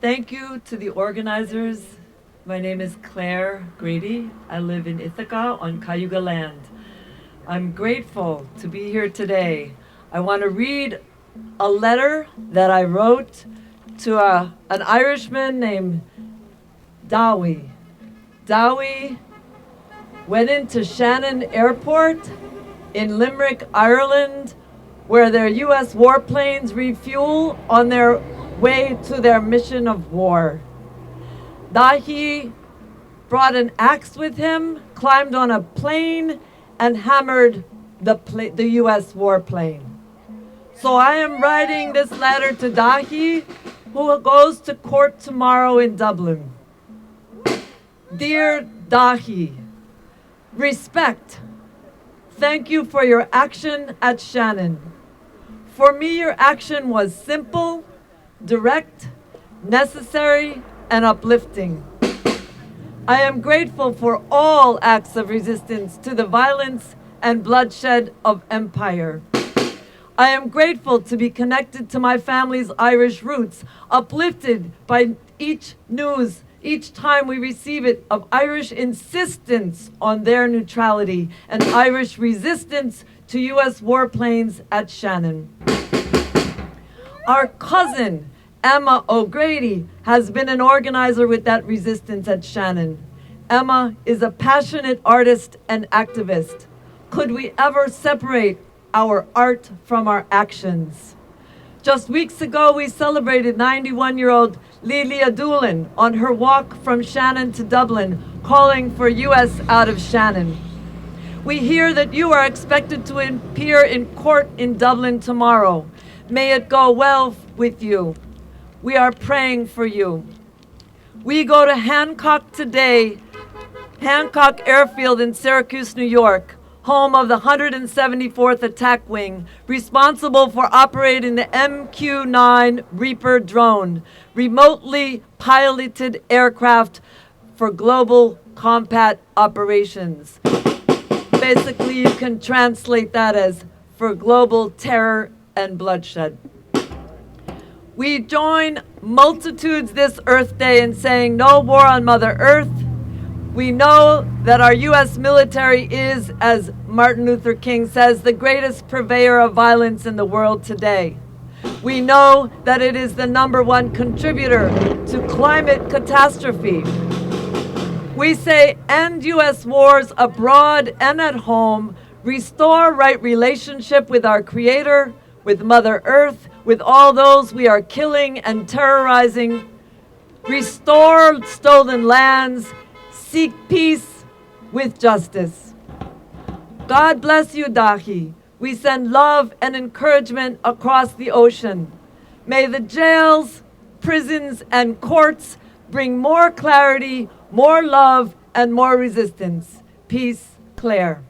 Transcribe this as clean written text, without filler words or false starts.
Thank you to the organizers. My name is Clare, Grady. I live in Ithaca on Cayuga land. I'm grateful to be here today. I want to read a letter that I wrote to an Irishman named Dowie. Dowie went into Shannon Airport in Limerick, Ireland, where their U.S. warplanes refuel on their way to their mission of war. Dahi brought an axe with him, climbed on a plane, and hammered the U.S. warplane. So I am writing this letter to Dahi, who goes to court tomorrow in Dublin. Dear Dahi, respect. Thank you for your action at Shannon. For me, your action was simple, direct, necessary, and uplifting. I am grateful for all acts of resistance to the violence and bloodshed of empire. I am grateful to be connected to my family's Irish roots, uplifted by each news, each time we receive it, of Irish insistence on their neutrality and Irish resistance to U.S. warplanes at Shannon. Our cousin, Emma O'Grady, has been an organizer with that resistance at Shannon. Emma is a passionate artist and activist. Could we ever separate our art from our actions? Just weeks ago, we celebrated 91-year-old Lilia Doolin on her walk from Shannon to Dublin, calling for U.S. out of Shannon. We hear that you are expected to appear in court in Dublin tomorrow. May it go well with you. We are praying for you. We go to Hancock today, Hancock Airfield in Syracuse, New York, home of the 174th Attack Wing, responsible for operating the MQ-9 Reaper drone, remotely piloted aircraft for global combat operations. Basically, you can translate that as for global terror and bloodshed. We join multitudes this Earth Day in saying no war on Mother Earth. We know that our U.S. military is, as Martin Luther King says, the greatest purveyor of violence in the world today. We know that it is the #1 contributor to climate catastrophe. We say end U.S. wars abroad and at home, restore right relationship with our Creator, with Mother Earth, with all those we are killing and terrorizing, restore stolen lands, seek peace with justice. God bless you, Dahi. We send love and encouragement across the ocean. May the jails, prisons, and courts bring more clarity, more love, and more resistance. Peace, Clare.